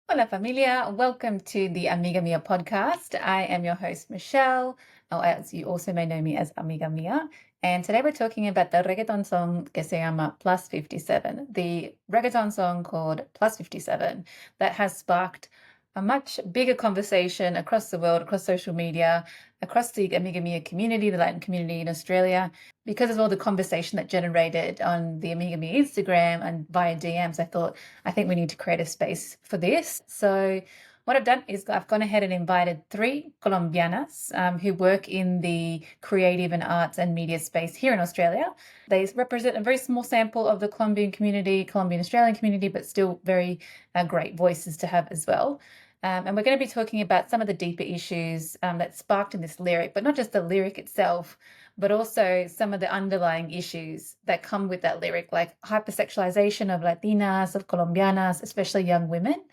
Hola familia, welcome to the Amiga Mia podcast. I am your host Michelle, or as you also may know me as Amiga Mia. And today we're talking about the reggaeton song que se llama Plus 57, the reggaeton song called Plus 57 that has sparked a much bigger conversation across the world, across social media, across the Amiga Mia community, the Latin community in Australia. Because of all the conversation that generated on the Amiga Mia Instagram and via DMs, I think we need to create a space for this. So what I've done is I've gone ahead and invited three Colombianas who work in the creative and arts and media space here in Australia. They represent a very small sample of the Colombian community, Colombian Australian community, but still very great voices to have as well. And we're going to be talking about some of the deeper issues that sparked in this lyric, but not just the lyric itself, but also some of the underlying issues that come with that lyric, like hypersexualization of Latinas, of Colombianas, especially young women.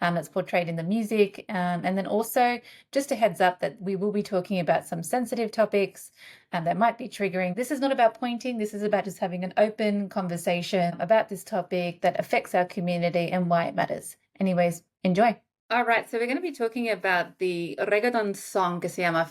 That's portrayed in the music. And then also just a heads up that we will be talking about some sensitive topics that might be triggering. This is not about pointing. This is about just having an open conversation about this topic that affects our community and why it matters. Anyways, enjoy. All right, so we're going to be talking about the reggaeton song que se llama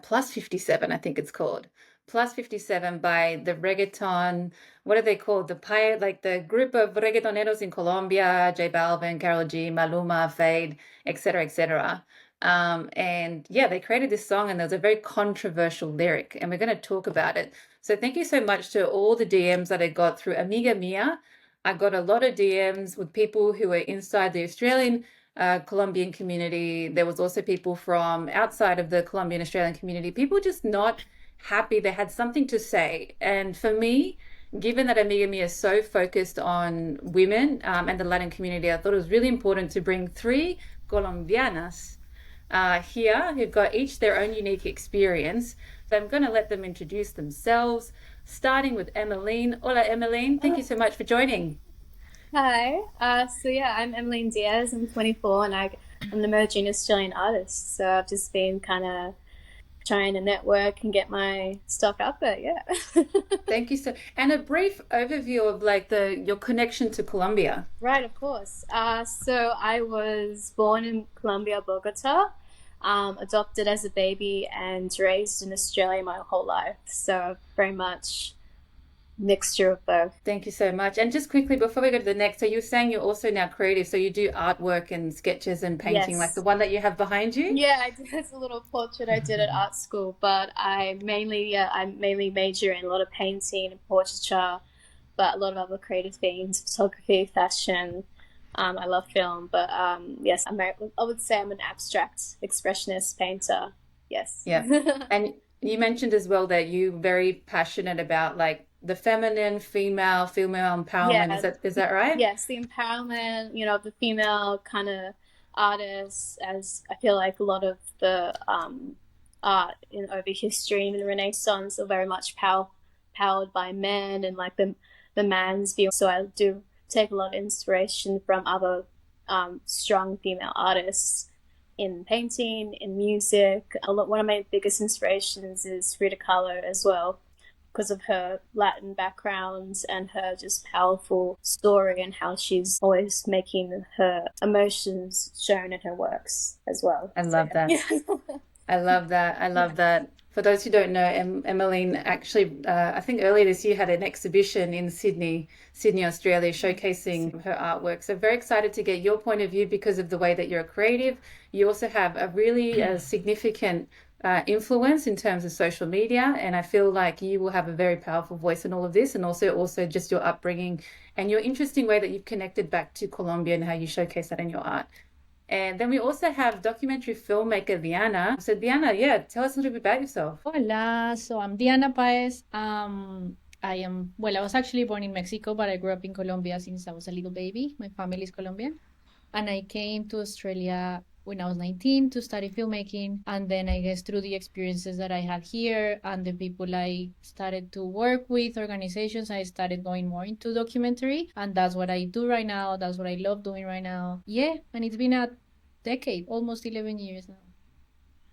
Plus 57, I think it's called. Plus 57 by the reggaeton, what are they called? The Paez, like the group of reggaetoneros in Colombia, J Balvin, Karol G, Maluma, Fade, etc., etc. And yeah, they created this song and there was a very controversial lyric and we're going to talk about it. So thank you so much to all the DMs that I got through Amiga Mia. I got a lot of DMs with people who were inside the Australian Colombian community. There was also people from outside of the Colombian Australian community, people just not happy. They had something to say. And for me, given that Amiga Mia is so focused on women and the Latin community, I thought it was really important to bring three Colombianas here who've got each their own unique experience. So I'm going to let them introduce themselves, starting with Emmaleen. Hola, Emmaleen. Thank you so much for joining. Hi. I'm Emmaleen Diaz. I'm 24 and I'm an emerging Australian artist. So I've just been kind of trying to network and get my stuff out there. Yeah. Thank you so. And a brief overview of like your connection to Colombia. Right, of course. So I was born in Colombia, Bogota, adopted as a baby and raised in Australia my whole life. So very much mixture of both. Thank you so much. And just quickly before we go to the next, so you're saying you're also now creative, so you do artwork and sketches and painting, Yes. like the one that you have behind you? Yeah, I did. It's a little portrait I did at art school, but I mainly major in a lot of painting and portraiture, but a lot of other creative things, photography, fashion. I love film, but yes, I would say I'm an abstract expressionist painter. Yes. Yeah. And you mentioned as well that you're very passionate about like the feminine, female empowerment. Yeah. Is that right? Yes, the empowerment, of the female kind of artists, as I feel like a lot of the art in over history, even the Renaissance, are very much powered by men and like the man's view. So I do take a lot of inspiration from other strong female artists in painting, in music. One of my biggest inspirations is Frida Kahlo as well, because of her Latin background and her just powerful story and how she's always making her emotions shown in her works as well. I love that. I love that. I love that. For those who don't know, Emmaleen actually, I think earlier this year had an exhibition in Sydney, Australia, showcasing her artwork. So very excited to get your point of view because of the way that you're a creative. You also have a really significant influence in terms of social media, and I feel like you will have a very powerful voice in all of this, and also just your upbringing and your interesting way that you've connected back to Colombia and how you showcase that in your art. And then we also have documentary filmmaker Diana. So Diana, yeah, tell us a little bit about yourself. Hola, so I'm Diana Paez. I was actually born in Mexico, but I grew up in Colombia since I was a little baby. My family is Colombian. And I came to Australia when I was 19 to study filmmaking. And then I guess through the experiences that I had here and the people I started to work with, organizations, I started going more into documentary. And that's what I do right now. That's what I love doing right now. Yeah, and it's been a decade, almost 11 years now.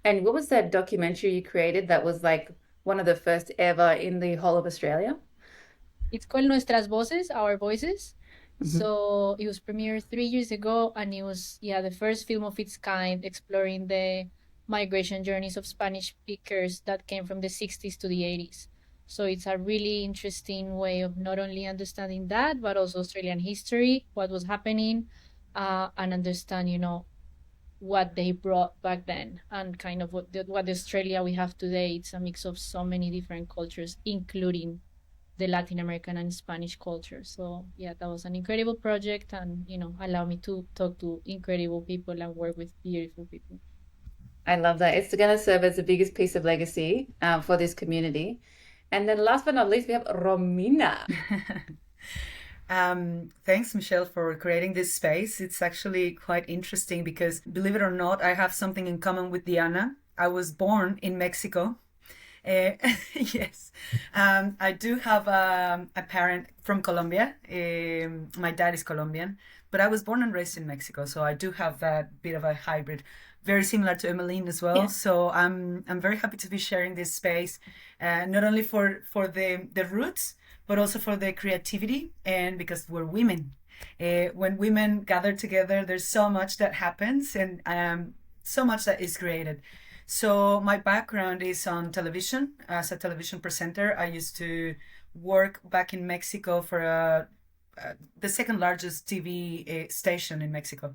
And what was that documentary you created that was like one of the first ever in the whole of Australia? It's called Nuestras Voces, Our Voices. So it was premiered 3 years ago, and it was the first film of its kind exploring the migration journeys of Spanish speakers that came from the 60s to the 80s. So it's a really interesting way of not only understanding that, but also Australian history, what was happening, and understand, what they brought back then, and kind of what the Australia we have today. It's a mix of so many different cultures, including the Latin American and Spanish culture. So yeah, that was an incredible project, and allow me to talk to incredible people and work with beautiful people. I love that. It's going to serve as the biggest piece of legacy for this community. And then last but not least, we have Romina. Thanks, Michelle, for creating this space. It's actually quite interesting because, believe it or not, I have something in common with Diana. I was born in Mexico. Yes, I do have a parent from Colombia. My dad is Colombian, but I was born and raised in Mexico, so I do have that bit of a hybrid, very similar to Emmaleen as well. Yeah. So I'm very happy to be sharing this space, not only for the roots, but also for the creativity, and because we're women. When women gather together, there's so much that happens, and so much that is created. So my background is on television. As a television presenter, I used to work back in Mexico for the second largest TV station in Mexico.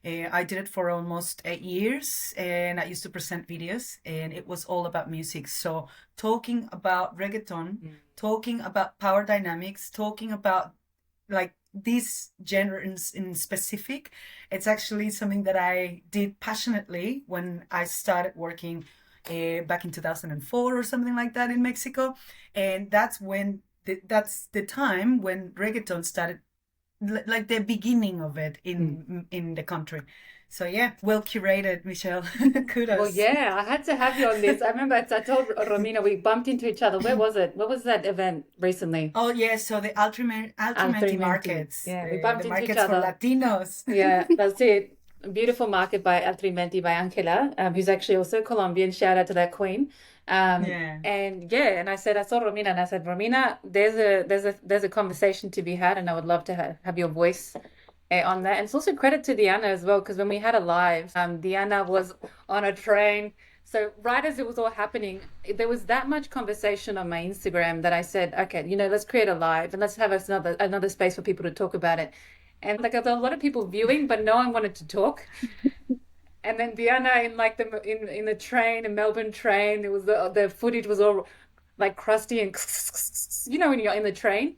I did it for almost 8 years, and I used to present videos, and it was all about music. So talking about reggaeton, talking about power dynamics, talking about like these genres in specific, it's actually something that I did passionately when I started working back in 2004 or something like that in Mexico. And that's that's the time when reggaeton started, like the beginning of it in the country. So yeah, well curated, Michelle. Kudos. Well, yeah, I had to have you on this. I remember I told Romina we bumped into each other. Where was it? What was that event recently? Oh yeah, so the Altrimenti markets. Yeah, we bumped the into each markets for other. Latinos. Yeah, that's it. A beautiful market by Altrimenti by Angela, who's actually also Colombian. Shout out to that queen. Yeah. And I saw Romina, and I said, Romina, there's a conversation to be had, and I would love to have your voice on that. And it's also credit to Diana as well, because when we had a live, Diana was on a train. So right as it was all happening, there was that much conversation on my Instagram that I said, okay, let's create a live and let's have another space for people to talk about it. And like there were a lot of people viewing, but no one wanted to talk. And then Diana in like in the train, in Melbourne train, it was the footage was all like crusty and when you're in the train.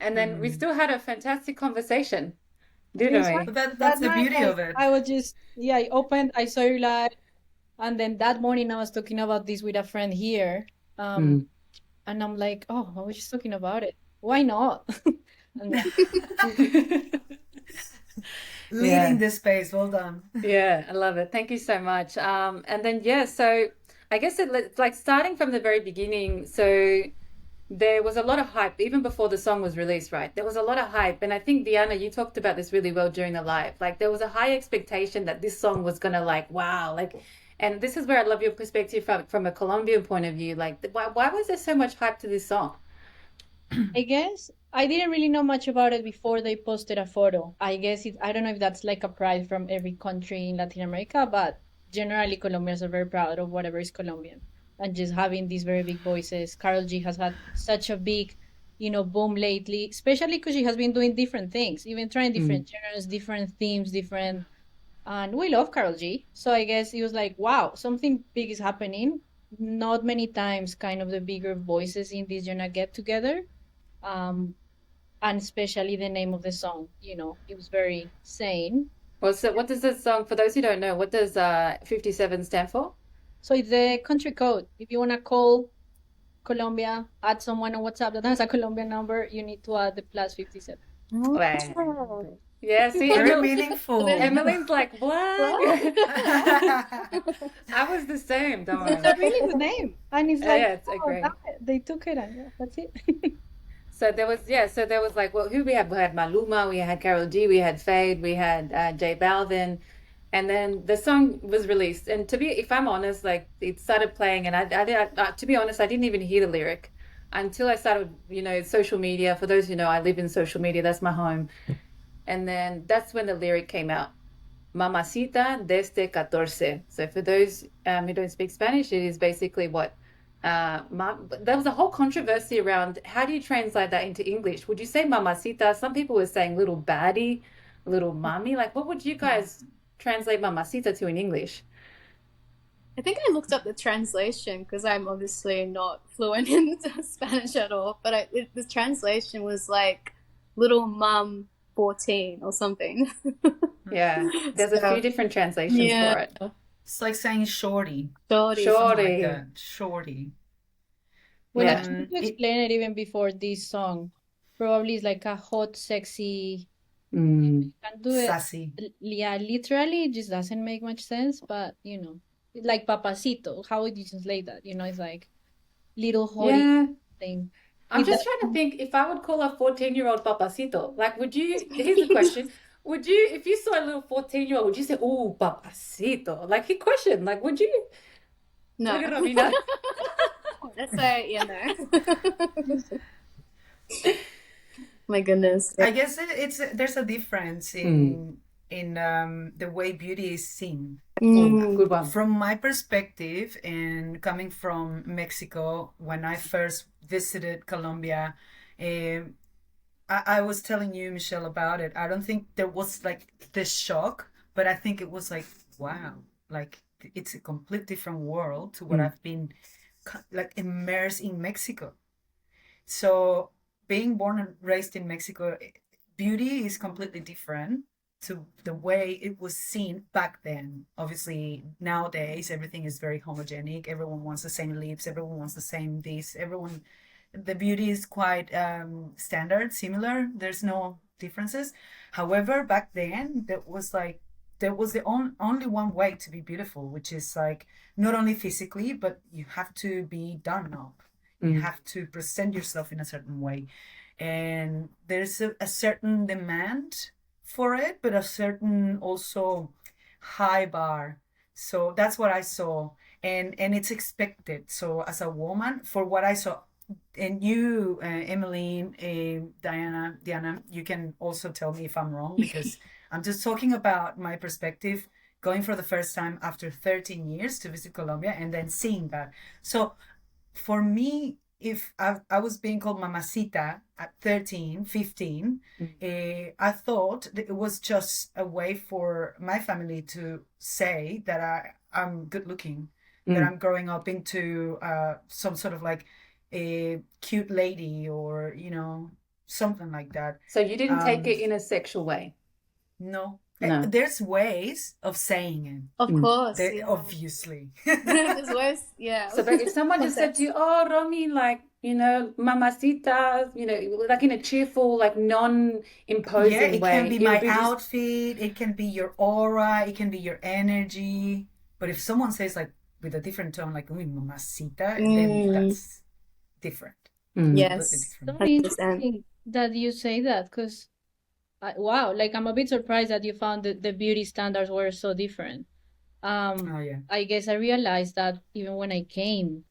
And then we still had a fantastic conversation, didn't we? But that's the beauty of it. I was just I opened, I saw you live, and then that morning I was talking about this with a friend here, and I'm like, oh, I was just talking about it. Why not? Leading this space. Well done. Yeah, I love it. Thank you so much. And then so I guess like starting from the very beginning. So there was a lot of hype even before the song was released, right? There was a lot of hype, and I think Diana, you talked about this really well during the live. Like there was a high expectation that this song was gonna and this is where I love your perspective from a Colombian point of view. Like why was there so much hype to this song? I guess I didn't really know much about it before they posted a photo. I guess I don't know if that's like a pride from every country in Latin America, but generally Colombians are very proud of whatever is Colombian. And just having these very big voices. Karol G has had such a big, boom lately, especially because she has been doing different things, even trying different genres, different themes, and we love Karol G. So I guess it was like, wow, something big is happening. Not many times kind of the bigger voices in this genre get together. And especially the name of the song, it was very sane. Well, so what does this song, for those who don't know, what does 57 stand for? So it's the country code. If you want to call Colombia, add someone on WhatsApp that has a Colombian number, you need to add the +57. Right. Yeah, see, Very meaningful. Emmeleen's like, what? I was the same, don't worry. It's a really good name. And it's like, it's great. They took it, and that's it. So there was like, well, who we had? We had Maluma, we had Karol G, we had Fade, we had J Balvin, and then the song was released. And if I'm honest, like it started playing, and I to be honest, I didn't even hear the lyric until I started, social media. For those who know, I live in social media. That's my home. And then that's when the lyric came out. Mamacita desde 14. So for those who don't speak Spanish, it is basically what there was a whole controversy around how do you translate that into English? Would you say mamacita? Some people were saying little baddie, little mommy. Like, what would you guys translate mamacita to in English? I think I looked up the translation because I'm obviously not fluent in Spanish at all, but the translation was like little mum 14 or something. Yeah, there's a few different translations for it. It's like saying shorty. Shorty. Something like that. Shorty. Well, Yeah. actually, to explain it even before this song, probably it's like a hot, sexy. You can do it. Sassy. Yeah, literally, it just doesn't make much sense, but you know, it's like papacito. How would you translate that? You know, it's like little hottie thing. I'm just trying to think if I would call a 14-year-old papacito. Like, would you? Here's the question. Would you, if you saw a little 14-year-old, would you say, "Oh, papacito"? Like, he questioned. Like, would you? No. Look at Romina. Let's say, you know. My goodness. I guess there's a difference in the way beauty is seen. Good one. From my perspective, and coming from Mexico, when I first visited Colombia, I was telling you, Michelle, about it. I don't think there was like this shock, but I think it was like, wow, like it's a complete different world to what I've been like immersed in Mexico. So being born and raised in Mexico, beauty is completely different to the way it was seen back then. Obviously, nowadays, everything is very homogenic. Everyone wants the same lips. Everyone wants the same this. The beauty is quite standard, similar. There's no differences. However, back then, there was the only one way to be beautiful, which is like not only physically, but you have to be done up. You have to present yourself in a certain way. And there's a certain demand for it, but a certain also high bar. So that's what I saw. And it's expected. So as a woman, for what I saw, and you, Emmaleen, Diana, you can also tell me if I'm wrong, because I'm just talking about my perspective, going for the first time after 13 years to visit Colombia and then seeing that. So for me, if I was being called Mamacita at 13, 15, I thought that it was just a way for my family to say that I'm good looking, that I'm growing up into some sort of like a cute lady, or, you know, something like that. So you didn't take it in a sexual way? No. There's ways of saying it. Of course. Obviously. There's ways, yeah. So but if someone just said to you, "Oh, Romy, like, you know, mamacita," you know, like in a cheerful, like non-imposing way. It can be my outfit, it can be your aura, it can be your energy. But if someone says like with a different tone, like, "Uy, mamacita," then that's different. Yes. So interesting that you say that, because wow, like I'm a bit surprised that you found that the beauty standards were so different. I guess I realized that even when I came,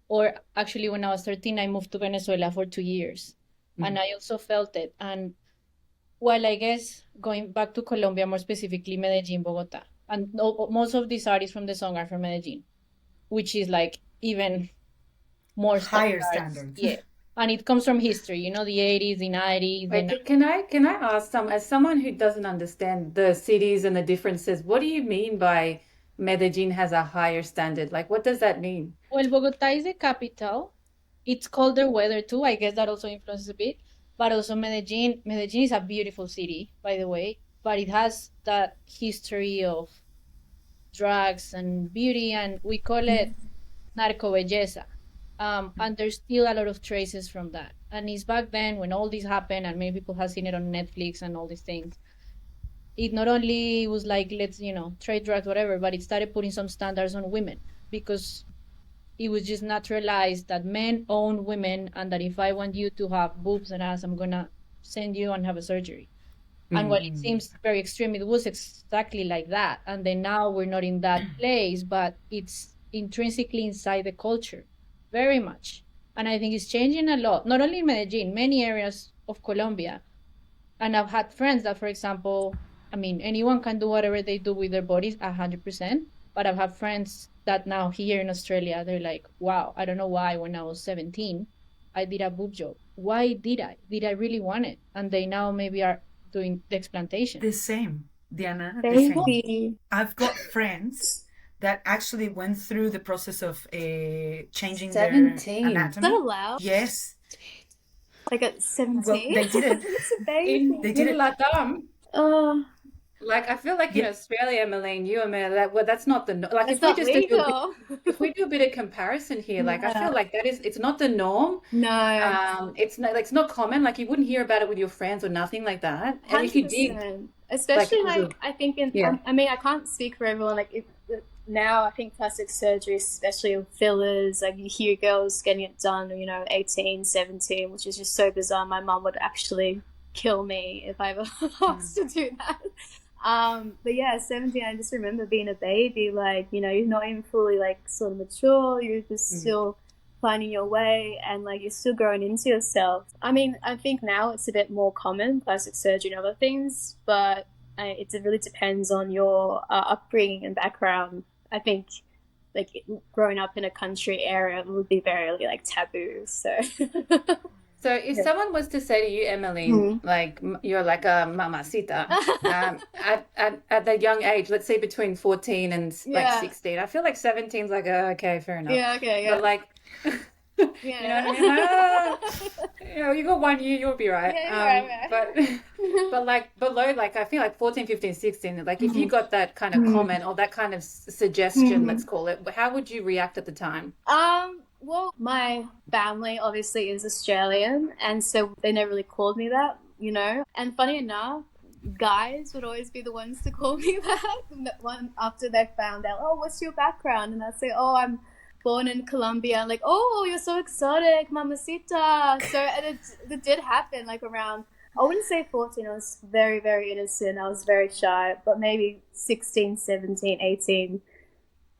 or actually when I was 13, I moved to Venezuela for 2 years, and I also felt it. And well, I guess going back to Colombia, more specifically Medellin, Bogota, and most of these artists from the song are from Medellin, which is like even more higher standards. Yeah. And it comes from history, you know, the 80s, the 90s. Wait, can I ask as someone who doesn't understand the cities and the differences, what do you mean by Medellin has a higher standard? Like, what does that mean? Well, Bogota is the capital. It's colder weather too. I guess that also influences a bit. But also Medellin is a beautiful city, by the way. But it has that history of drugs and beauty, and we call it narco belleza. And there's still a lot of traces from that. And it's back then when all this happened, and many people have seen it on Netflix and all these things. It not only was like, let's, you know, trade drugs, whatever, but it started putting some standards on women, because it was just naturalized that men own women, and that if I want you to have boobs and ass, I'm gonna send you and have a surgery. And while it seems very extreme, it was exactly like that. And then now we're not in that place, but it's intrinsically inside the culture. Very much. And I think it's changing a lot, not only in Medellin, many areas of Colombia. And I've had friends that, for example, I mean, anyone can do whatever they do with their bodies 100%. But I've had friends that now here in Australia, they're like, wow, I don't know why when I was 17, I did a boob job. Why did I? Did I really want it? And they now maybe are doing the explantation. The same, Diana, the same. Baby. I've got friends that actually went through the process of changing their 17. Is that anatomy. allowed? Yes. Like at 17? Well, they did it. It's a baby. They did it. Latam. Oh, Like, I feel like in Yeah. Australia, Emmaleen, you and me, that's not the like. it's If we not just do a bit, legal. if we do a bit of comparison here, like I Yeah. feel like it's not the norm. No. It's not common. Like you wouldn't hear about it with your friends or nothing like that. And if you did, 100%. Especially like, like I think in yeah. I mean I can't speak for everyone like if, now I think plastic surgery, especially with fillers, like you hear girls getting it done, 18, 17, which is just so bizarre. My mum would actually kill me if I ever asked to do that. But yeah, 17, I just remember being a baby, like, you're not even fully like sort of mature, you're just still finding your way and like you're still growing into yourself. I mean, I think now it's a bit more common, plastic surgery and other things, but it really depends on your upbringing and background. I think like growing up in a country area would be very like taboo. So So if someone was to say to you, Emmaleen, like you're like a mamacita, at that young age, let's say between 14 and like 16, I feel like 17 is like, okay, fair enough. yeah, okay, yeah. But like, you know what I mean? You got 1 year, you'll be right. Yeah, you're right. But like below, like I feel like 14, 15, 16, like if you got that kind of comment or that kind of suggestion, let's call it, how would you react at the time? Well, my family obviously is Australian, and so they never really called me that, And funny enough, guys would always be the ones to call me that one after they found out, oh, what's your background? And I'd say, oh, I'm born in Colombia. Like, oh, you're so exotic, Mamacita. So and it did happen like around, I wouldn't say 14, I was very, very innocent. I was very shy, but maybe 16, 17, 18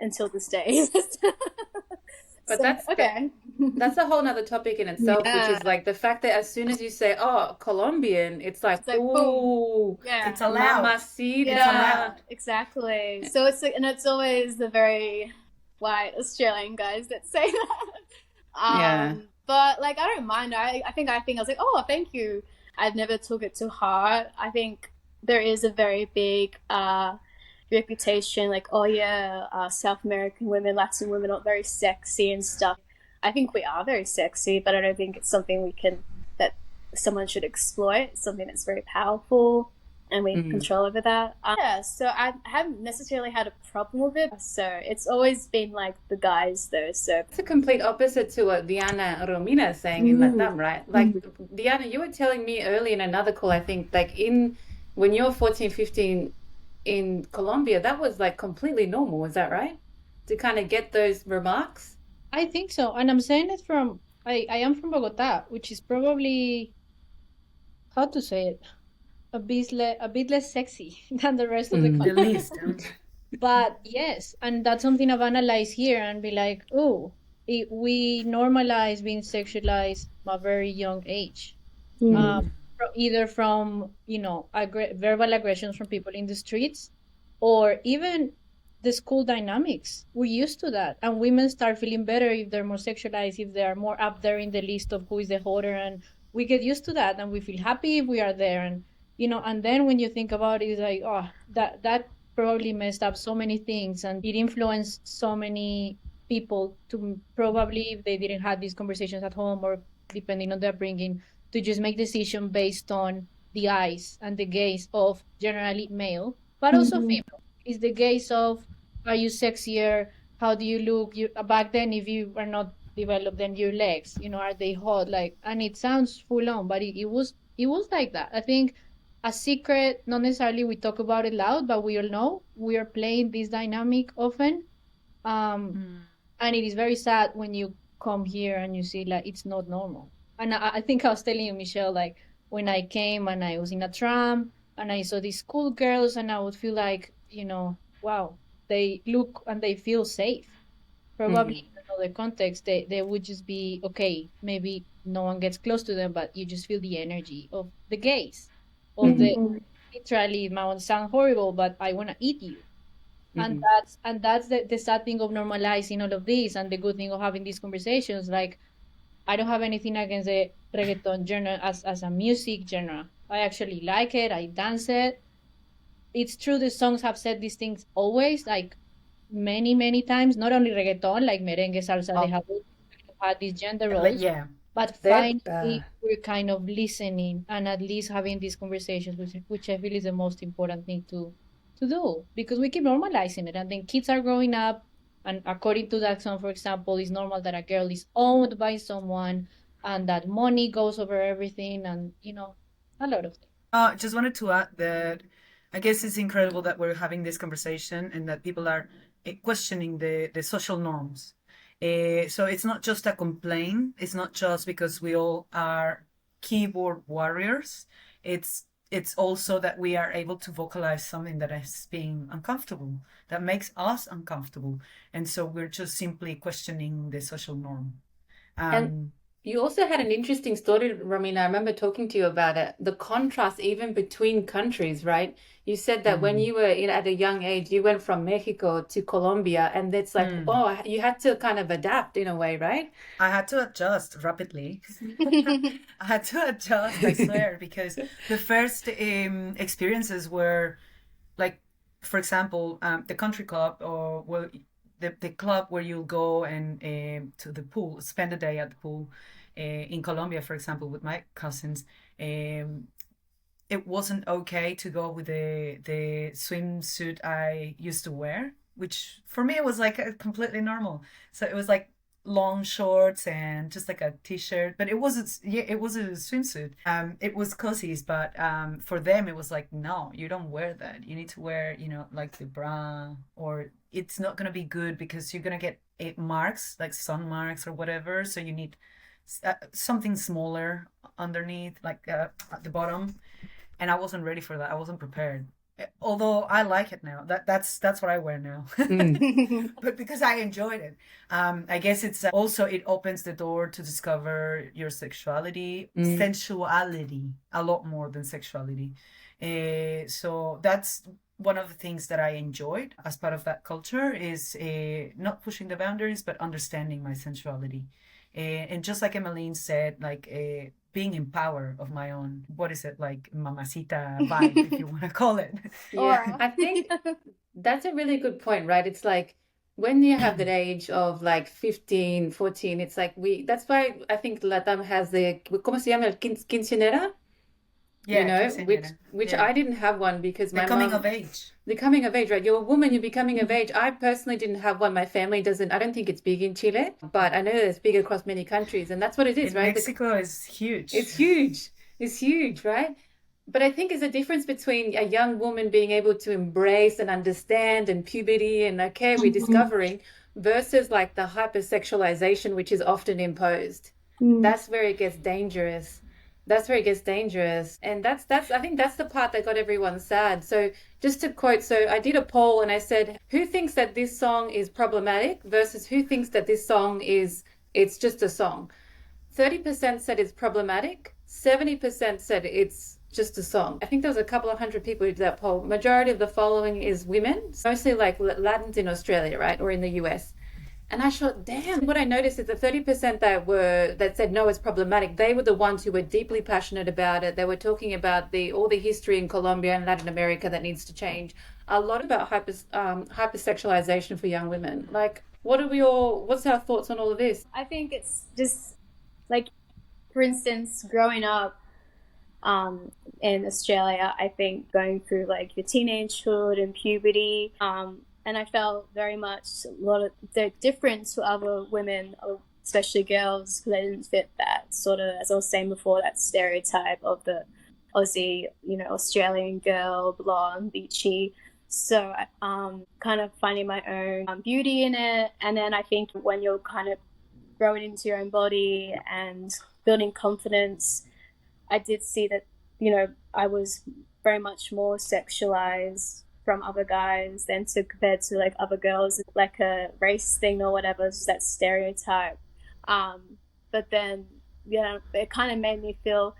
until this day. But So, okay. that's a whole nother topic in itself, Yeah. which is like the fact that as soon as you say, oh, Colombian, it's like, It's like, ooh, Yeah. It's allowed. mamacita. Yeah, exactly. So it's always the very white Australian guys that say that. Yeah. But like I don't mind. I think I was like, oh, thank you. I never took it to heart. I think there is a very big reputation, like, oh yeah, South American women, Latin women are very sexy and stuff. I think we are very sexy, but I don't think it's something that someone should exploit. It's something that's very powerful and we have control over that. Yeah, so I haven't necessarily had a problem with it. So it's always been like the guys though. So It's a complete opposite to what Diana and Romina is saying in Latam, right? Like, Diana, you were telling me early in another call, I think, like when you're 14, 15 in Colombia, that was like completely normal. Is that right? To kind of get those remarks? I think so. And I'm saying it from, I am from Bogota, which is probably, how to say it, a bit less sexy than the rest of the The country. least. But yes, and that's something I've analyzed here and be like, oh, we normalize being sexualized at a very young age. Either from, verbal aggressions from people in the streets or even the school dynamics. We're used to that. And women start feeling better if they're more sexualized, if they are more up there in the list of who is the hoarder. And we get used to that and we feel happy if we are there. And, and then when you think about it, it's like, oh, that probably messed up so many things and it influenced so many people to probably, if they didn't have these conversations at home or depending on their upbringing, to just make decision based on the eyes and the gaze of generally male, but also female. Is the gaze of, are you sexier? How do you look? Back then, if you were not developed, then your legs, are they hot? Like, and it sounds full on, but it was like that. I think a secret, not necessarily we talk about it loud, but we all know we are playing this dynamic often. And it is very sad when you come here and you see like it's not normal. And I think I was telling you, Michelle, like when I came and I was in a tram and I saw these cool girls and I would feel like, wow, they look and they feel safe. Probably in another context, they would just be, okay, maybe no one gets close to them, but you just feel the energy of the gaze. of the literally, it might sound horrible, but I want to eat you. And that's the sad thing of normalizing all of this, and the good thing of having these conversations. Like, I don't have anything against the reggaeton genre as a music genre. I actually like it. I dance it. It's true the songs have said these things always, like many times. Not only reggaeton, like merengue, salsa, they have had these gender roles. Yeah. But finally, we're kind of listening and at least having these conversations, which I feel is the most important thing to do, because we keep normalizing it, and then kids are growing up, and according to that song, for example, it's normal that a girl is owned by someone and that money goes over everything, and a lot of things. Just wanted to add that I guess it's incredible that we're having this conversation and that people are questioning the social norms. So it's not just a complaint. It's not just because we all are keyboard warriors. It's also that we are able to vocalize something that is being uncomfortable, that makes us uncomfortable. And so we're just simply questioning the social norm. And you also had an interesting story, Romina. I remember talking to you about it. The contrast even between countries, right? You said that when you were at a young age, you went from Mexico to Colombia, and it's like, oh, you had to kind of adapt in a way, right? I had to adjust rapidly. I had to adjust, I swear, because the first experiences were like, for example, the country club, or well, the club where you'll go and to the pool, spend a day at the pool. In Colombia, for example, with my cousins, it wasn't okay to go with the swimsuit I used to wear, which for me it was like completely normal. So it was like long shorts and just like a t-shirt, but it was a swimsuit. It was cozies, but for them it was like, no, you don't wear that. You need to wear, like the bra, or it's not gonna be good because you're gonna get marks, like sun marks or whatever. So you need something smaller underneath, like at the bottom. And I wasn't ready for that. I wasn't prepared. Although I like it now. That's what I wear now. But because I enjoyed it. I guess it's also, it opens the door to discover your sensuality a lot more than sexuality. So that's one of the things that I enjoyed as part of that culture, is not pushing the boundaries, but understanding my sensuality. And just like Emmaleen said, like being in power of my own, what is it, like Mamacita vibe, if you want to call it. Yeah, I think that's a really good point, right? It's like when you have that age of like 15, 14, it's like that's why I think Latam has the, ¿cómo se llama? El quinceañera? Yeah, which I didn't have one because my coming mom, of age. The coming of age, right? You're a woman, you're becoming of age. I personally didn't have one. My family doesn't. I don't think it's big in Chile, but I know it's big across many countries, and that's what it is, right? Mexico is huge. It's huge. It's huge, right? But I think there's a difference between a young woman being able to embrace and understand, and puberty and we're discovering, versus like the hypersexualization, which is often imposed. That's where it gets dangerous. And that's I think that's the part that got everyone sad. So just to quote, so I did a poll and I said, who thinks that this song is problematic versus who thinks that this song it's just a song? 30% said it's problematic, 70% said it's just a song. I think there was a couple of hundred people who did that poll. Majority of the following is women, mostly like Latins in Australia, right? Or in the US. And I thought, damn, what I noticed is the 30% that said no, it's problematic, they were the ones who were deeply passionate about it. They were talking about all the history in Colombia and Latin America that needs to change. A lot about hypersexualization for young women. Like, what's our thoughts on all of this? I think it's just like, for instance, growing up in Australia, I think going through like your teenagehood and puberty, and I felt very much a lot of the difference to other women, especially girls, because I didn't fit that sort of, as I was saying before, that stereotype of the Aussie, Australian girl, blonde, beachy. So kind of finding my own beauty in it. And then I think when you're kind of growing into your own body and building confidence, I did see that, I was very much more sexualized from other guys than compared to like other girls, like a race thing or whatever, just that stereotype. But then, it kind of made me feel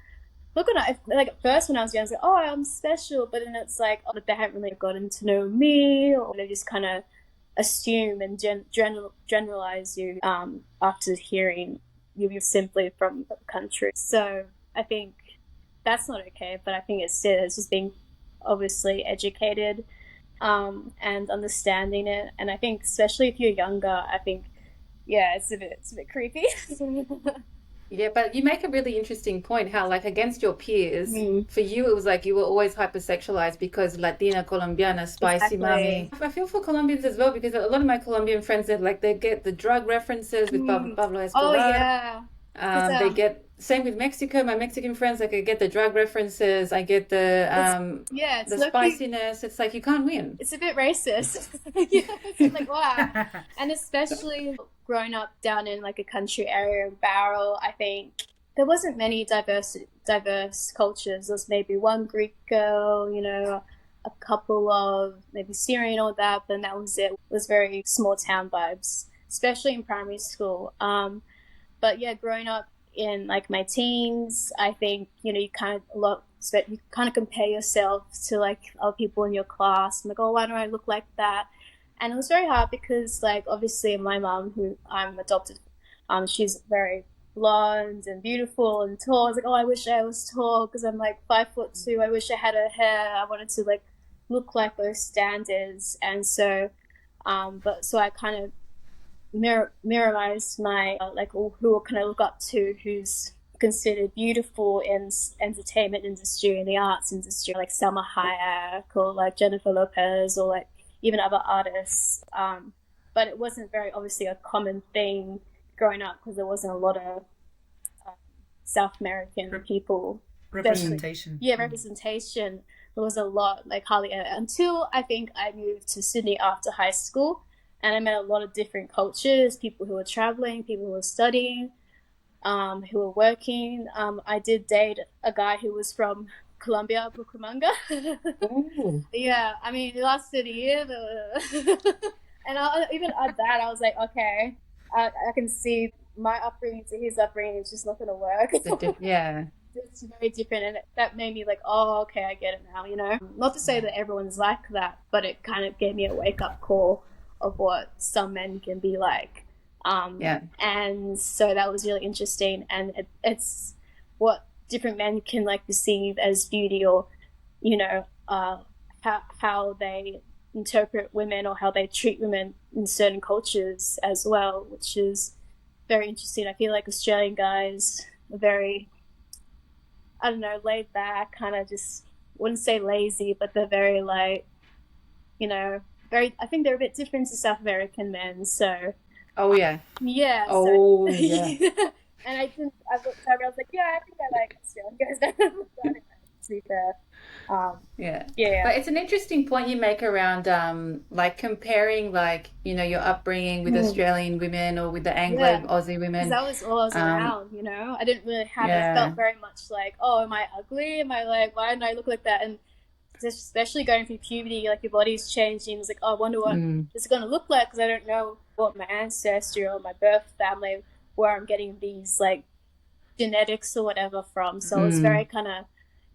look at it, like at first when I was young, I was like, oh, I'm special, but then it's like, oh, they haven't really gotten to know me, or they just kind of assume and generalize you after hearing you're simply from the country. So I think that's not okay, but I think it's just being obviously educated and understanding it. And I think especially if you're younger, I think it's a bit creepy. Yeah, but you make a really interesting point how, like, against your peers, for you, it was like you were always hypersexualized because Latina, Colombiana, spicy mommy. I feel for Colombians as well because a lot of my Colombian friends, they get the drug references with Pablo Escobar. Oh, yeah. They get, same with Mexico, my Mexican friends, like I get the drug references, I get the spiciness. It's like you can't win. It's a bit racist. It's like, wow. And especially growing up down in like a country area in Barrel, I think there wasn't many diverse cultures. There was maybe one Greek girl, you know, a couple of maybe Syrian or that, but then that was it. It was very small town vibes, especially in primary school. But yeah, growing up in like my teens, I think, you know, you kind of compare yourself to like other people in your class. I'm like, oh, why don't I look like that? And it was very hard because, like, obviously my mom, who I'm adopted, she's very blonde and beautiful and tall. I was like, oh, I wish I was tall because I'm like 5'2". I wish I had her hair. I wanted to like look like those standards. And so, so I kind of mirrorized my who can I look up to, who's considered beautiful in entertainment industry and the arts industry, like Selma Hayek or like Jennifer Lopez or like even other artists. But it wasn't very obviously a common thing growing up because there wasn't a lot of South American people. Representation. Yeah, representation. There was a lot, like hardly ever, until I think I moved to Sydney after high school, and I met a lot of different cultures, people who were traveling, people who were studying, who were working. I did date a guy who was from Colombia, Bucaramanga. Yeah, I mean, it lasted a year, and even at that, I was like, okay, I can see my upbringing to his upbringing is just not going to work. Yeah. It's very different, and that made me like, oh, okay, I get it now, you know? Not to say that everyone's like that, but it kind of gave me a wake-up call of what some men can be like. And so that was really interesting, and it's what different men can like perceive as beauty, or, you know, how they interpret women or how they treat women in certain cultures as well, which is very interesting. I feel like Australian guys are very, I don't know, laid back, kind of just, wouldn't say lazy, but they're very like, you know, I think they're a bit different to South American men. So yeah. And I looked over, I was like, yeah, I think I like Australian guys. To be fair. But it's an interesting point you make around like comparing, like, you know, your upbringing with Australian women or with the Anglo Aussie women. Because that was all I was around, you know. I didn't really have it. Felt very much like, oh, am I ugly? Am I like, why don't I look like that? And especially going through puberty, like your body's changing. It's like, oh, I wonder what this is going to look like, because I don't know what my ancestry or my birth family, where I'm getting these like genetics or whatever from. So it's very kind of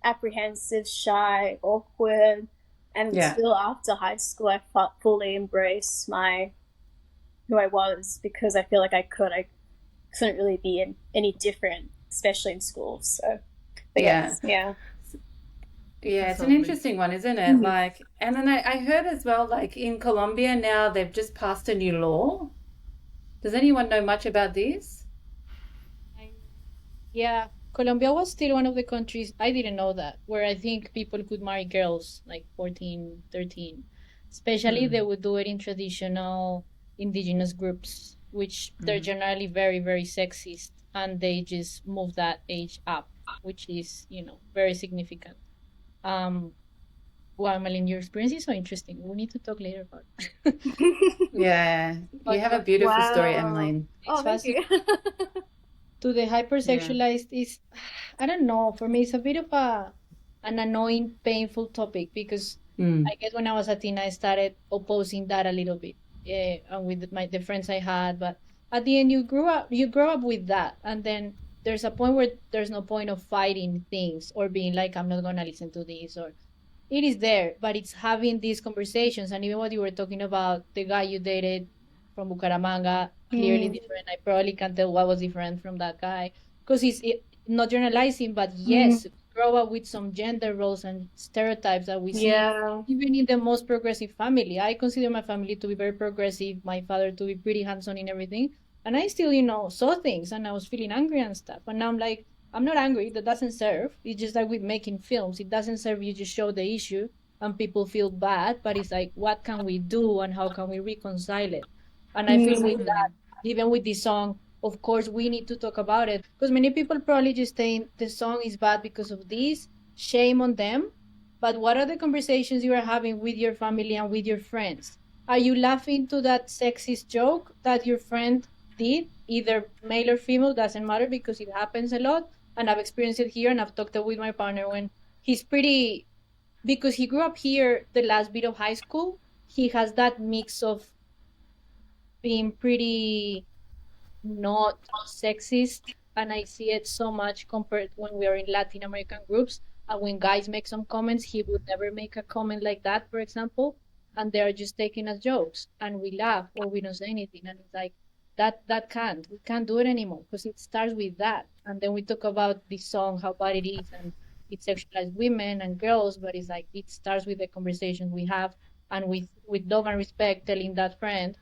apprehensive, shy, awkward, and still after high school I fully embraced who I was, because I feel like I couldn't really be any different, especially in school. So it's an interesting one, isn't it? Like, and then I heard as well, like in Colombia now they've just passed a new law. Does anyone know much about this? Yeah, Colombia was still one of the countries, I didn't know that, where I think people could marry girls like 14, 13. Especially they would do it in traditional indigenous groups, which they're generally very, very sexist, and they just move that age up, which is, you know, very significant. Well, Emmaleen, your experience is so interesting. We need to talk later about it. You have a beautiful story, Emmaleen. Oh, thank you. To the hypersexualized is, I don't know, for me it's a bit of an annoying, painful topic, because I guess when I was a teen I started opposing that a little bit, and with the friends I had, but at the end you grow up with that, and then there's a point where there's no point of fighting things or being like, I'm not gonna listen to this, or it is there, but it's having these conversations. And even what you were talking about, the guy you dated from Bucaramanga, clearly different. I probably can't tell what was different from that guy because not generalizing, but yes, grow up with some gender roles and stereotypes that we see Yeah. even in the most progressive family. I consider my family to be very progressive, my father to be pretty hands-on in everything. And I still, saw things and I was feeling angry and stuff. And now I'm like, I'm not angry. That doesn't serve. It's just like with making films. It doesn't serve. You just show the issue and people feel bad. But it's like, what can we do and how can we reconcile it? And I feel with that, even with this song, of course, we need to talk about it because many people probably just think the song is bad because of this. Shame on them. But what are the conversations you are having with your family and with your friends? Are you laughing to that sexist joke that your friend did, either male or female, doesn't matter because it happens a lot? And I've experienced it here and I've talked with my partner when he's pretty, because he grew up here the last bit of high school, he has that mix of being pretty not sexist, and I see it so much compared when we are in Latin American groups. And when guys make some comments, he would never make a comment like that, for example, and they are just taking as jokes, and we laugh or we don't say anything, and it's like we can't do it anymore because it starts with that, and then we talk about this song how bad it is and it sexualizes women and girls, but it's like it starts with the conversation we have and with love and respect, telling that friend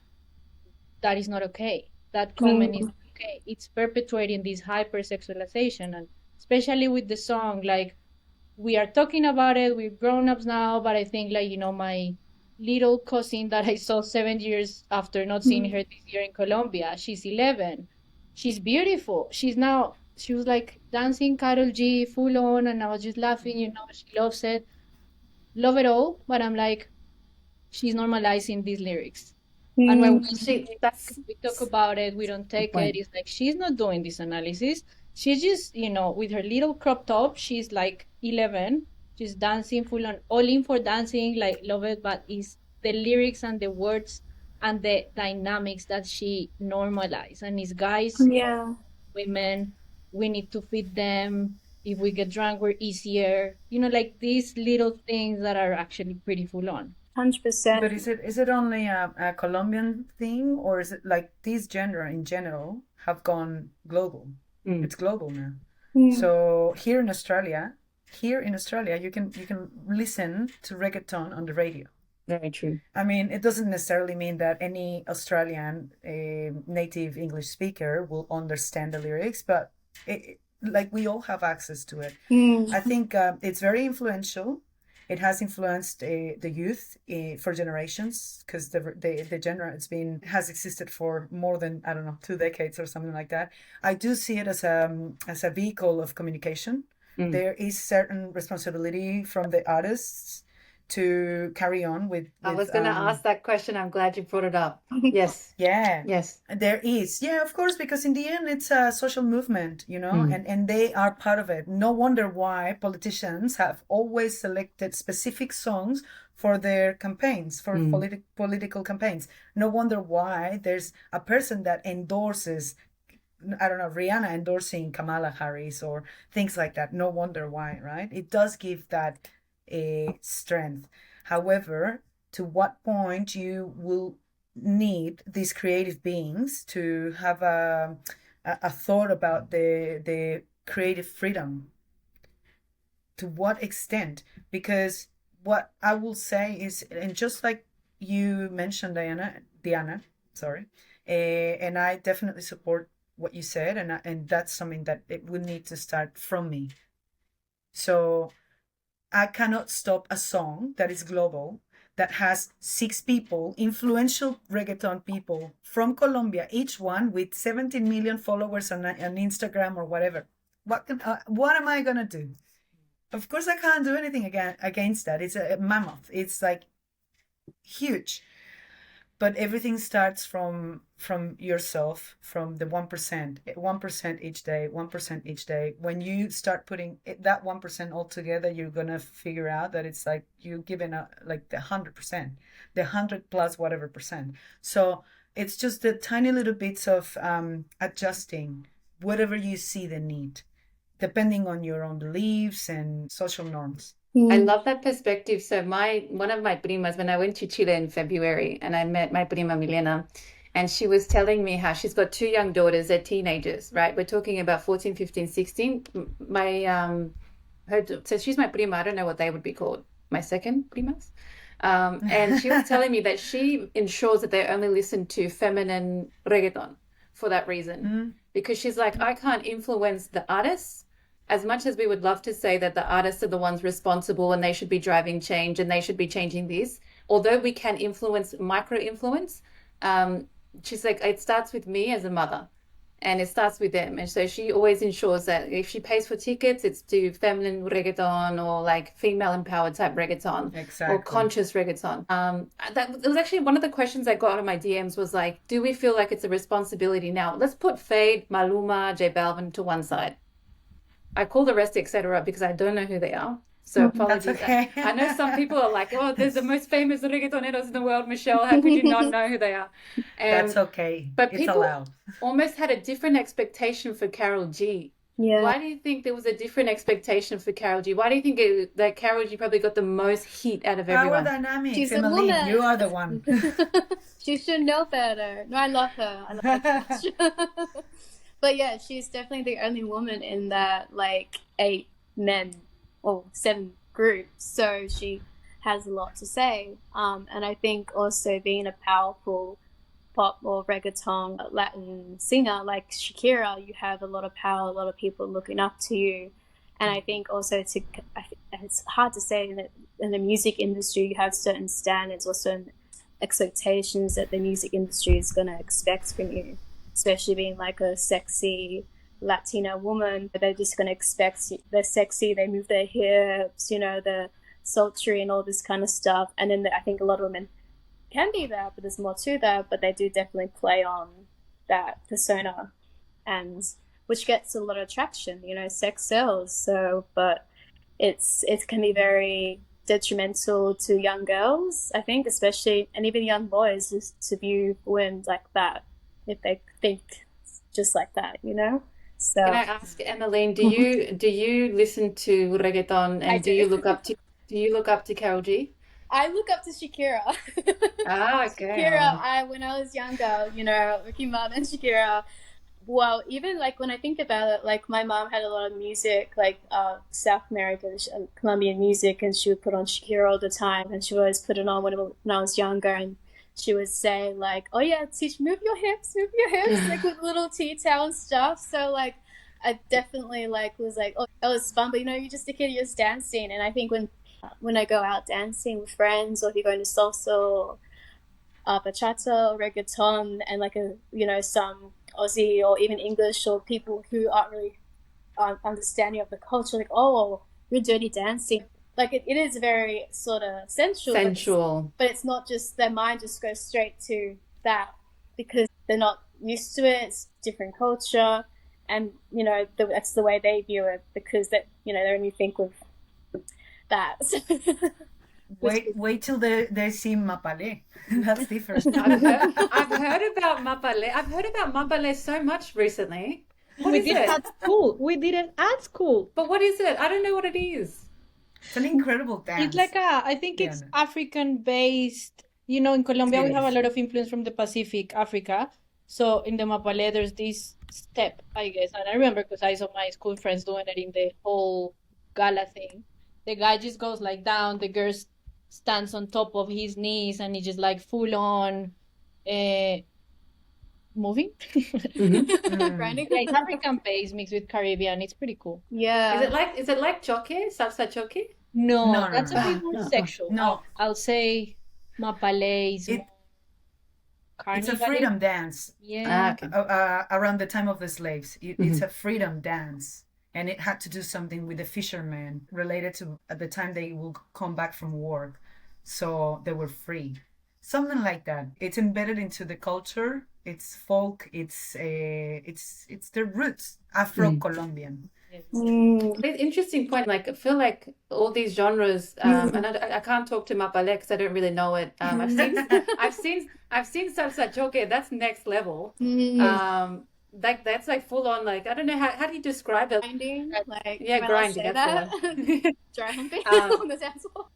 that is not okay. That comment is okay. It's perpetuating this hypersexualization, and especially with the song, like we are talking about it, we're grown ups now, but I think like my little cousin that I saw 7 years after not seeing her this year in Colombia, she's 11. She's beautiful. She was like dancing karolg full on, and I was just laughing. She loves it, love it all. But I'm like, she's normalizing these lyrics. And when That's we talk about it, we don't take it. It's like she's not doing this analysis. She's just, with her little crop top, she's like 11, just dancing full on, all in for dancing, like love it. But it's the lyrics and the words and the dynamics that she normalized. And it's guys, Yeah. women, we need to feed them. If we get drunk, we're easier. Like these little things that are actually pretty full on. 100%. But is it only a Colombian thing, or is it like these genre in general have gone global? It's global now. So here in Australia, you can listen to reggaeton on the radio. very true. I mean, it doesn't necessarily mean that any Australian native English speaker will understand the lyrics, but like we all have access to it. I think it's very influential. It has influenced the youth for generations because the genre has existed for more than, I don't know, 2 decades or something like that. I do see it as a vehicle of communication. There is certain responsibility from the artists to carry on with I was going to ask that question. I'm glad you brought it up. Yes. Yeah. Yes. There is. Yeah, of course, because in the end, it's a social movement, and they are part of it. No wonder why politicians have always selected specific songs for their campaigns, for political campaigns. No wonder why there's a person that endorses, I don't know, Rihanna endorsing Kamala Harris or things like that. No wonder why, right? It does give that strength. However, to what point you will need these creative beings to have a thought about the creative freedom? To what extent? Because what I will say is, and just like you mentioned, Diana, sorry, and I definitely support what you said, and that's something that it would need to start from me. So I cannot stop a song that is global, that has 6 people, influential reggaeton people from Colombia, each one with 17 million followers on Instagram or whatever. What am I gonna do? Of course, I can't do anything against that. It's a mammoth. It's like huge. But everything starts from yourself, from the 1%, 1% each day, 1% each day. When you start putting that 1% all together, you're gonna figure out that it's like you're giving like the 100%, the 100 plus whatever percent. So it's just the tiny little bits of adjusting whatever you see the need, depending on your own beliefs and social norms. I love that perspective. So one of my primas, when I went to Chile in February and I met my prima Milena, and she was telling me how she's got two young daughters, they're teenagers, right? We're talking about 14, 15, 16. So she's my prima. I don't know what they would be called. My second primas. And she was telling me that she ensures that they only listen to feminine reggaeton for that reason. Because she's like, I can't influence the artists. As much as we would love to say that the artists are the ones responsible and they should be driving change and they should be changing this, although we can influence, micro-influence, she's like, it starts with me as a mother and it starts with them. And so she always ensures that if she pays for tickets, it's to feminine reggaeton or like female empowered type reggaeton. Exactly. Or conscious reggaeton. That was actually one of the questions I got out of my DMs was like, do we feel like it's a responsibility now? Let's put Fade, Maluma, J Balvin to one side. I call the rest etc. because I don't know who they are. So apologies. That's okay. I know some people are like, oh, there's the most famous reggaetoneros in the world, Michelle. How could you not know who they are? That's okay. But it's people allowed. almost had a different expectation for Karol G. Yeah. Why do you think there was a different expectation for Karol G? Why do you think that Karol G probably got the most heat out of everyone? Power dynamics. She's a Emmaleen, woman. you are the one. She should know better. No, I love her. I love her. But yeah, she's definitely the only woman in that like 8 men or 7 groups. So she has a lot to say. And I think also being a powerful pop or reggaeton Latin singer like Shakira, you have a lot of power, a lot of people looking up to you. And I think also it's hard to say in the music industry, you have certain standards or certain expectations that the music industry is going to expect from you. Especially being like a sexy Latina woman, they're just going to expect they're sexy, they move their hips, you know, they're sultry and all this kind of stuff. And then I think a lot of women can be that, but there's more to that. But they do definitely play on that persona, and which gets a lot of traction. You know, sex sells. So, but it can be very detrimental to young girls, I think, especially, and even young boys, just to view women like that. If they think just like that, you know. So can I ask, Emmaleen, do you listen to reggaeton and do you look up to Karol G? I look up to Shakira. Okay. Shakira, when I was younger, you know, Ricky Martin and Shakira. Well, even like when I think about it, like my mom had a lot of music, like South American, Colombian music, and she would put on Shakira all the time, and she would always put it on when I was younger, and she would say like, oh yeah, teach, move your hips, like with little tea towel and stuff. So like, I definitely like was like, oh, that was fun, but you know, you're just a kid, you're just dancing. And I think when I go out dancing with friends, or if you're going to salsa or bachata or reggaeton, and like some Aussie or even English or people who aren't really understanding of the culture, like, oh, you're dirty dancing. Like it is very sort of sensual. But it's not just, their mind just goes straight to that because they're not used to it. It's different culture, and you know that's the way they view it because that they only think of that. Wait till they see Mapale. That's different. I've heard about Mapale. I've heard about Mapale so much recently. We did it at school. We did it at school. But what is it? I don't know what it is. It's an incredible dance. It's like I think it's African based. You know, in Colombia we have a lot of influence from the Pacific, Africa. So in the Mapale there's this step, I guess. And I remember because I saw my school friends doing it in the whole gala thing. The guy just goes like down, the girl stands on top of his knees, and he just like full on moving. Grinding. Yeah, it's African based mixed with Caribbean. It's pretty cool. Yeah. Is it like choque? Salsa choque? No, that's a bit more sexual. No. I'll say Mapale is it's a freedom dance. Yeah. Okay. Around the time of the slaves. It's a freedom dance. And it had to do something with the fishermen related to at the time they will come back from work. So they were free. Something like that. It's embedded into the culture. It's folk. It's their roots. Afro-Colombian. It's interesting point. Like I feel like all these genres, and I can't talk to Mapale because I don't really know it. I've seen salsa choque. That's next level. like that's like full on, like I don't know how do you describe it? Grinding, like Yeah, am I allowed to grinding, say that's the that? one. Dry humping Um, on the dance floor.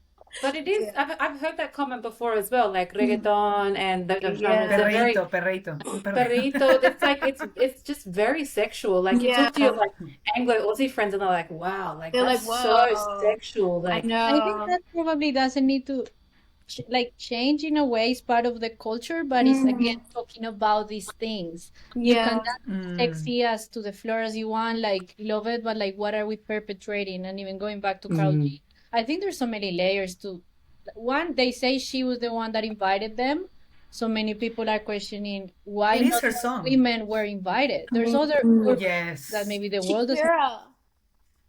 but it is, Yeah. I've heard that comment before as well, like Mm. reggaeton and those genres, Yeah. they're very Perreíto, un perrito. It's like it's just very sexual. Like you Yeah. talk to your like Anglo Aussie friends and they're like, wow, like They're like, that's so whoa. sexual. I Like I think know. that probably doesn't need to like change in a way. It's part of the culture, but it's again talking about these things. You can Yeah. dance sexy as to the floor as you want, like love it, but like what are we perpetrating? And even going back to Karol G, I think there's so many layers to one. They say she was the one that invited them. So many people are questioning why It is not her more song. women were invited. There's other groups Yes. that maybe the world doesn't, Shakira.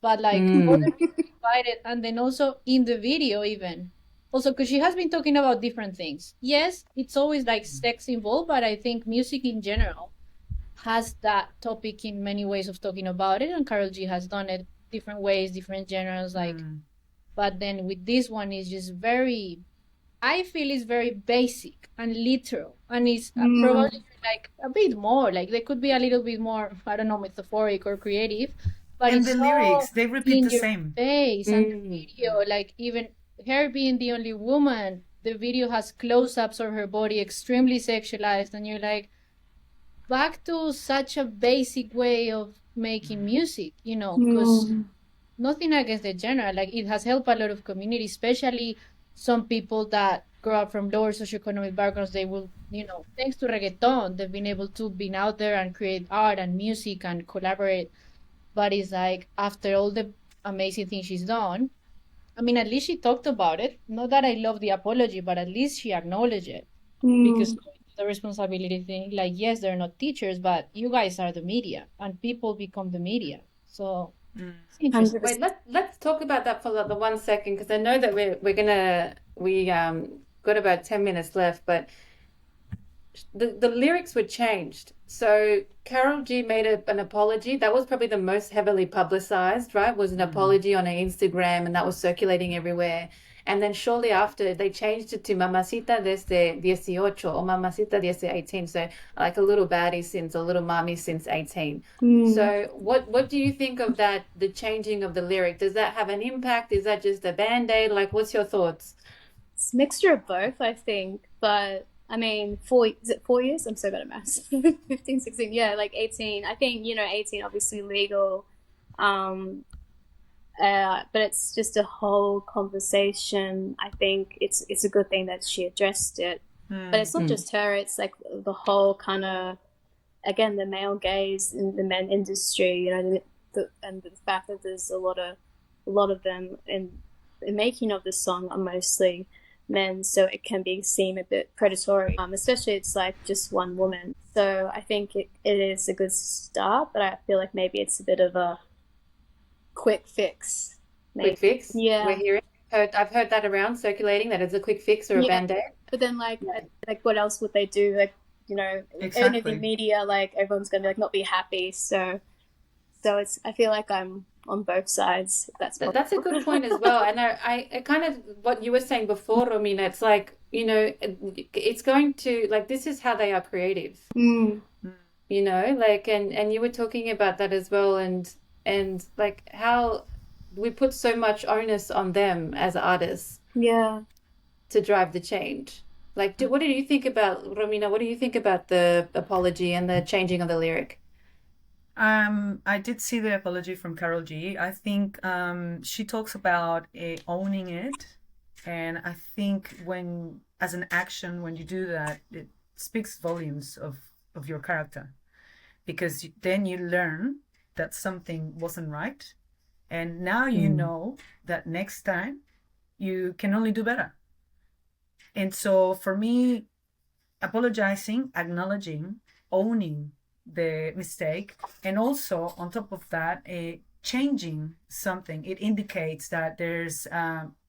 but like other people invited, and then also in the video even also because she has been talking about different things. Yes, it's always like sex involved, but I think music in general has that topic in many ways of talking about it, and Karol G has done it different ways, different genres, like but then with this one is just very, I feel it's very basic and literal, and it's probably like a bit more like they could be a little bit more, I don't know, metaphoric or creative, but And it's the so lyrics, they repeat in the your same. face. And the video, like even her being the only woman, the video has close-ups of her body extremely sexualized, and you're like, back to such a basic way of making music, you know, because nothing against the genre, like it has helped a lot of community, especially some people that grow up from lower socioeconomic backgrounds. They will, you know, thanks to reggaeton, they've been able to be out there and create art and music and collaborate. But it's like after all the amazing things she's done, I mean, at least she talked about it. Not that I love the apology, but at least she acknowledged it. Because the responsibility thing, like, yes, they're not teachers, but you guys are the media, and people become the media. So it's interesting. wait, let's talk about that for the 1 second because I know that we got about 10 minutes left, but the lyrics were changed. So Karol G made an apology. That was probably the most heavily publicized, right? Was an apology on her Instagram, and that was circulating everywhere. And then shortly after, they changed it to Mamacita desde 18 or Mamacita desde 18. So like a little baddie since, a little mommy since 18. So what do you think of that, the changing of the lyric? Does that have an impact? Is that just a band-aid? Like, what's your thoughts? It's a mixture of both, I think. But I mean, is it 4 years? I'm so bad at maths. 15, 16, yeah, like 18. I think, 18 obviously legal. But it's just a whole conversation. I think it's a good thing that she addressed it. But it's not just her, it's like the whole kind of, again, the male gaze in the men industry, and the fact that there's a lot of them in the making of this song are mostly men, so it can be seem a bit predatory, especially it's like just one woman. So I think it is a good start, but I feel like maybe it's a bit of a quick fix. Maybe. Quick fix? Yeah. We're hearing. I've heard that around circulating, that it's a quick fix or a band-aid. But then like what else would they do? Like, Exactly. in the media, like everyone's gonna like not be happy. So it's, I feel like I'm on both sides. That's a good point as well. And I kind of, what you were saying before, Romina, it's like, it's going to, like, this is how they are creative. Like, and you were talking about that as well, and like how we put so much onus on them as artists to drive the change. Like, what do you think about, Romina, what do you think about the apology and the changing of the lyric? I did see the apology from Karol G. I think she talks about owning it, and I think as an action, when you do that, it speaks volumes of your character, because then you learn that something wasn't right, and now you know that next time you can only do better. And so for me, apologizing, acknowledging, owning the mistake, and also on top of that, changing something, it indicates that there's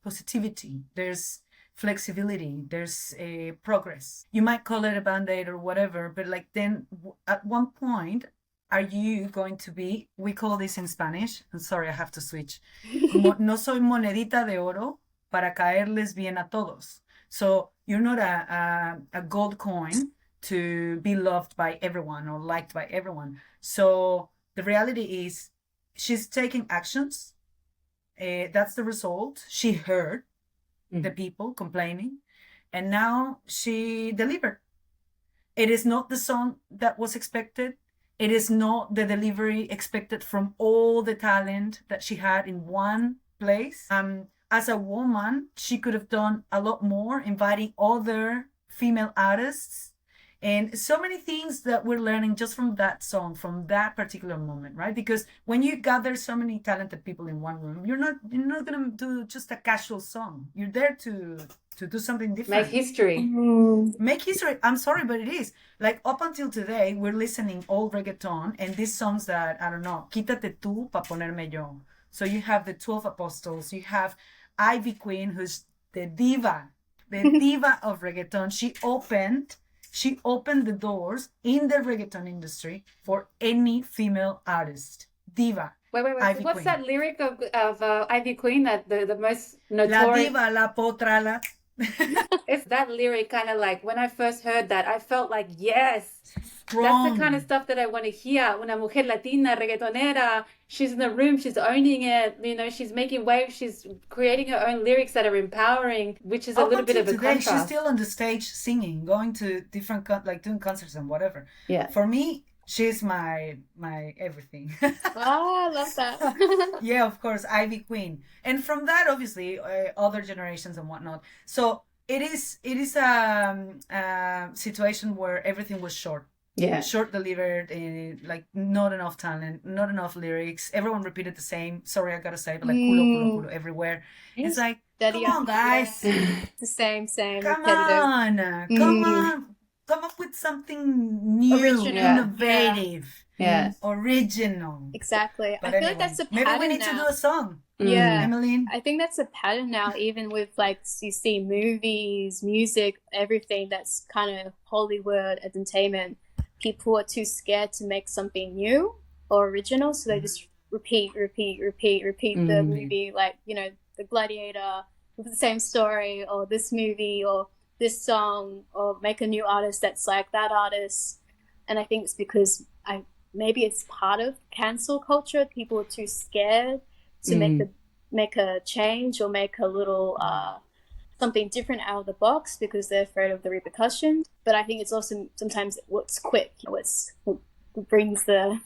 positivity, there's flexibility, there's a progress. You might call it a band-aid or whatever, but like then at one point, are you going to be, we call this in Spanish, I'm sorry, I have to switch, no soy monedita de oro para caerles bien a todos. So you're not a gold coin to be loved by everyone or liked by everyone. So the reality is she's taking actions. That's the result. She heard the people complaining, and now she delivered. It is not the song that was expected. It is not the delivery expected from all the talent that she had in one place. As a woman, she could have done a lot more, inviting other female artists, and so many things that we're learning just from that song, from that particular moment, right? Because when you gather so many talented people in one room, you're not gonna do just a casual song. You're there to do something different. Make history. Make history. I'm sorry, but it is. Like, up until today, we're listening old reggaeton and these songs that, I don't know, Quítate tú pa ponerme yo. So you have the 12 Apostles, you have Ivy Queen, who's the diva of reggaeton. She opened the doors in the reggaeton industry for any female artist. Diva. Wait. Ivy What's Queen. that lyric of Ivy Queen, that the most La notorious? diva, la potra, la... It's that lyric kind of like, when I first heard that, I felt like, yes, Strong. that's the kind of stuff that I want to hear. Una mujer latina, reggaetonera, she's in the room, she's owning it, you know, she's making waves, she's creating her own lyrics that are empowering, which is a Up little bit until of a today, contrast. she's still on the stage singing, going to different, like doing concerts and whatever. Yeah. For me, she's my everything. Oh, I love that. Yeah, of course, Ivy Queen. And from that, obviously, other generations and whatnot. So it is a situation where everything was short. Yeah. Short delivered, like not enough talent, not enough lyrics. Everyone repeated the same. Sorry, I gotta say, but like culo everywhere. It's like, Daddy, come on, guys. The same. Come repetitive. on. Come up with something new, Original. innovative, Yeah. original. Exactly. But I feel anyway, like that's a maybe pattern we need now. to do a song. Yeah. Emmaleen. I think that's a pattern now, even with like you see movies, music, everything that's kind of Hollywood entertainment. People are too scared to make something new or original, so they just repeat the movie, like, you know, The Gladiator with the same story, or this movie or this song, or make a new artist that's like that artist. And I think it's because maybe it's part of cancel culture. People are too scared to make a change or make a little something different out of the box because they're afraid of the repercussions. But I think it's also sometimes what's quick, what brings the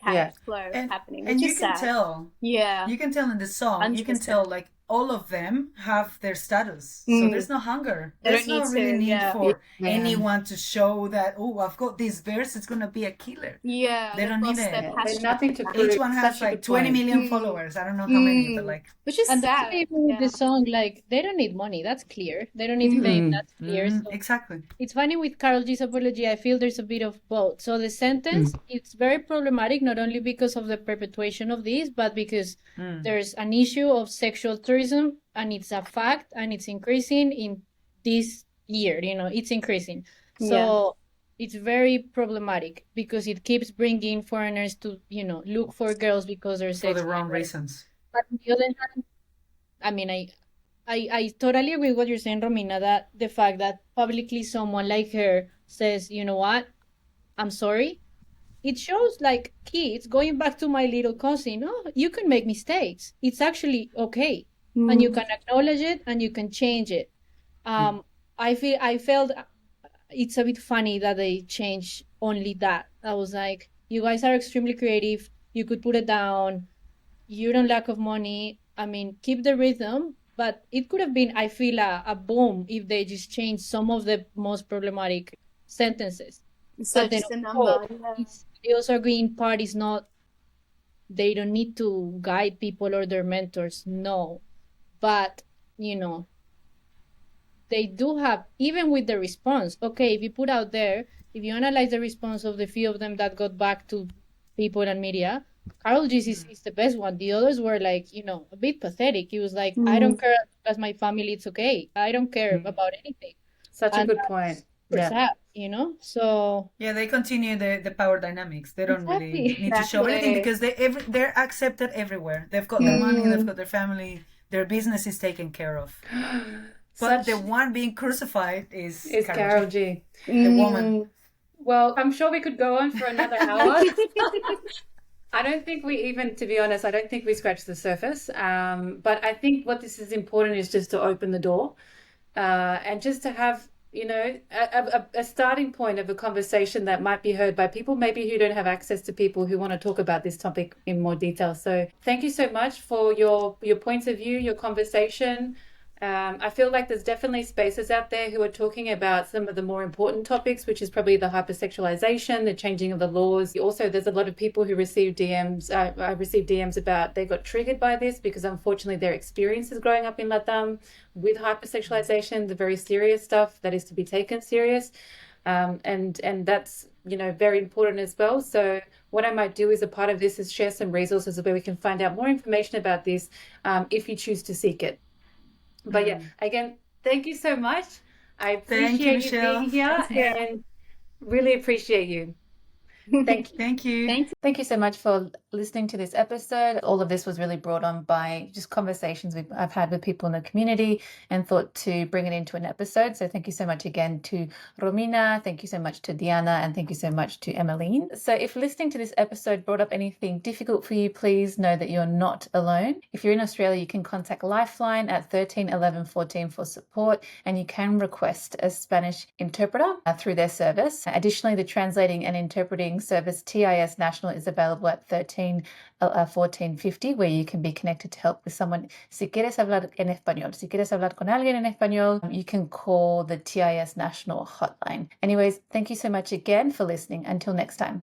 cash flow happening, which And you is can sad. tell. Yeah. You can tell in the song. You can 100%. tell, like, all of them have their status. So there's no hunger. They There's don't no need really to, need yeah. for anyone to show that, oh, I've got this verse, it's going to be a killer. Yeah. They don't need lost it. their There's passion. nothing to prove. Each one has Such a like good 20 point. million followers. I don't know how many, but like... Which is And sad. that's even with the song, like, they don't need money. That's clear. They don't need fame. That's clear. So Exactly. it's funny with Karol G's apology. I feel there's a bit of both. So the sentence, it's very problematic, not only because of the perpetuation of this, but because there's an issue of sexual tourism, and it's a fact, and it's increasing in this year. You know, it's increasing. So it's very problematic because it keeps bringing foreigners to, you know, look for girls because they're For sexy. the wrong reasons. But on the other hand, I mean, I totally agree with what you're saying, Romina, that the fact that publicly someone like her says, you know what, I'm sorry, it shows, like, kids, going back to my little cousin, oh, you can make mistakes. It's actually okay. And you can acknowledge it and you can change it. I felt it's a bit funny that they changed only that. I was like, you guys are extremely creative. You could put it down. You don't lack of money. I mean, keep the rhythm, but it could have been, I feel, a boom if they just changed some of the most problematic sentences. So But then, just a number. they also agree in part is not, they don't need to guide people or their mentors, no. But, you know, they do have, even with the response, okay, if you put out there, if you analyze the response of the few of them that got back to people and media, Karol G's is the best one. The others were like, you know, a bit pathetic. He was like, I don't care as my family, it's okay. I don't care about anything. Such a And good point. That's sad, you know? So Yeah, they continue the power dynamics. They don't really Exactly. need to show anything Exactly. because they're accepted everywhere. They've got their money, they've got their family, their business is taken care of. But the one being crucified is Karol G. The woman. Well, I'm sure we could go on for another hour. I don't think we even, to be honest, I don't think we scratched the surface. But I think what this is important is just to open the door and just to have, you know, a starting point of a conversation that might be heard by people maybe who don't have access to people who want to talk about this topic in more detail. So thank you so much for your points of view, your conversation. I feel like there's definitely spaces out there who are talking about some of the more important topics, which is probably the hypersexualization, the changing of the laws. Also, there's a lot of people who receive DMs. I received DMs about they got triggered by this because unfortunately their experiences growing up in Latam with hypersexualization, the very serious stuff that is to be taken serious. And that's, you know, very important as well. So what I might do as a part of this is share some resources where we can find out more information about this if you choose to seek it. But yeah, again, thank you so much. I appreciate you being here and really appreciate you. Thank you. Thank you. Thank you so much for listening to this episode. All of this was really brought on by just conversations I've had with people in the community and thought to bring it into an episode. So thank you so much again to Romina. Thank you so much to Diana. And thank you so much to Emmaleen. So if listening to this episode brought up anything difficult for you, please know that you're not alone. If you're in Australia, you can contact Lifeline at 13 11 14 for support, and you can request a Spanish interpreter through their service. Additionally, the translating and interpreting service TIS National is available at 13 14 50, where you can be connected to help with someone. Si quieres hablar en español, si quieres hablar con alguien en español, you can call the TIS National hotline. Anyways, thank you so much again for listening. Until next time.